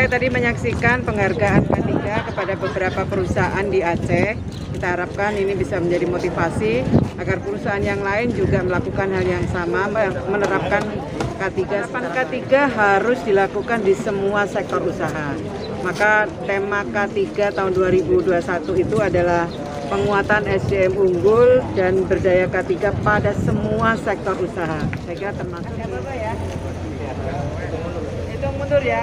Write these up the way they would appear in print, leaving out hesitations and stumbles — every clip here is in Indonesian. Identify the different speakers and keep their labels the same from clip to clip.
Speaker 1: saya tadi menyaksikan penghargaan K3 kepada beberapa perusahaan di Aceh. Kita harapkan ini bisa menjadi motivasi agar perusahaan yang lain juga melakukan hal yang sama, menerapkan K3. K3 harus dilakukan di semua sektor usaha. Maka tema K3 tahun 2021 itu adalah penguatan SDM unggul dan berdaya K3 pada semua sektor usaha. Saya kira termasuk ya Bapak ya. Hitung mundur ya.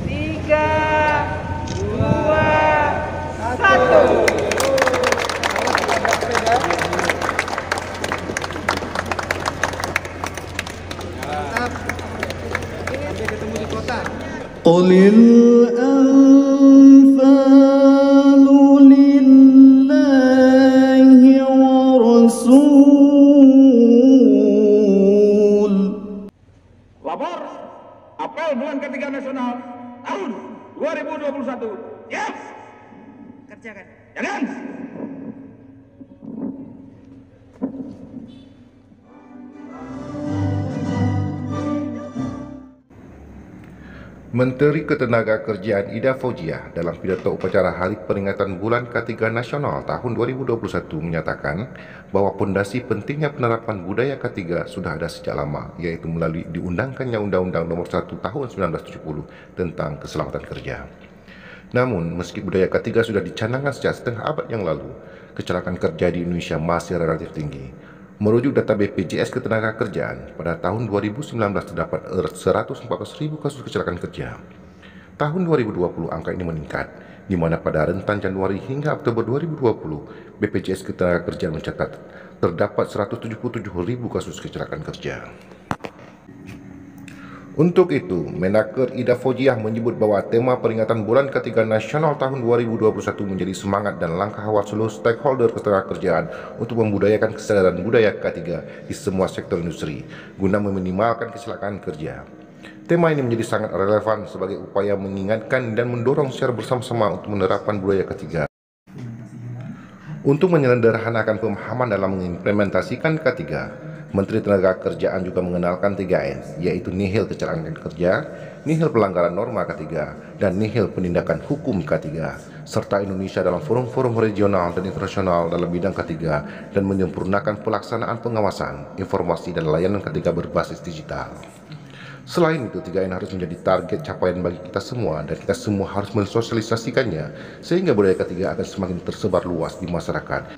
Speaker 1: 3, 2, 1. Sampai ketemu di kota. Qulil anfalu lillahi wa rasul.
Speaker 2: Lapor apel bulan ketiga nasional tahun 2021. Yes.
Speaker 1: Kerjakan.
Speaker 2: Jangan.
Speaker 3: Menteri Ketenagakerjaan Ida Fauziah dalam pidato upacara Hari Peringatan Bulan K3 Nasional tahun 2021 menyatakan bahwa pondasi pentingnya penerapan budaya K3 sudah ada sejak lama, yaitu melalui diundangkannya Undang-Undang Nomor 1 Tahun 1970 tentang Keselamatan Kerja. Namun, meski budaya K3 sudah dicanangkan sejak setengah abad yang lalu, kecelakaan kerja di Indonesia masih relatif tinggi. Merujuk data BPJS Ketenagakerjaan, pada tahun 2019 terdapat 114.000 kasus kecelakaan kerja. Tahun 2020 angka ini meningkat, di mana pada rentan Januari hingga Oktober 2020, BPJS Ketenagakerjaan mencatat terdapat 177.000 kasus kecelakaan kerja. Untuk itu, Menaker Ida Fauziah menyebut bahwa tema peringatan Bulan K3 Nasional tahun 2021 menjadi semangat dan langkah awal seluruh stakeholder ketenagakerjaan untuk membudayakan kesadaran budaya K3 di semua sektor industri, guna meminimalkan kecelakaan kerja. Tema ini menjadi sangat relevan sebagai upaya mengingatkan dan mendorong secara bersama-sama untuk menerapkan budaya K3. Untuk menyederhanakan pemahaman dalam mengimplementasikan K3, Menteri Ketenagakerjaan juga mengenalkan 3N, yaitu nihil kecelakaan kerja, nihil pelanggaran norma K3, dan nihil penindakan hukum K3, serta Indonesia dalam forum-forum regional dan internasional dalam bidang K3, dan menyempurnakan pelaksanaan pengawasan, informasi, dan layanan K3 berbasis digital. Selain itu, 3N harus menjadi target capaian bagi kita semua, dan kita semua harus mensosialisasikannya, sehingga budaya K3 akan semakin tersebar luas di masyarakat.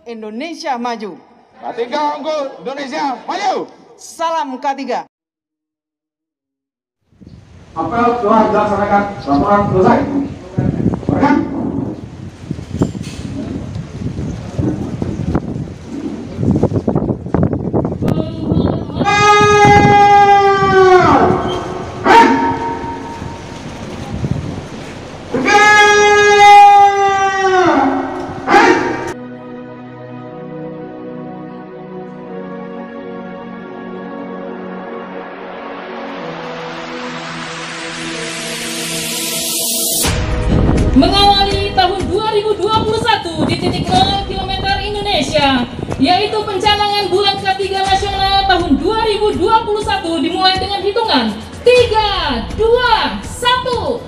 Speaker 1: Indonesia maju.
Speaker 2: K3 unggul, Indonesia maju.
Speaker 1: Salam K3.
Speaker 2: Apel telah dilaksanakan, laporan selesai. Silakan.
Speaker 4: Mengawali tahun 2021 di titik 0 km Indonesia, yaitu pencanangan Bulan K3 Nasional tahun 2021 dimulai dengan hitungan 3, 2, 1.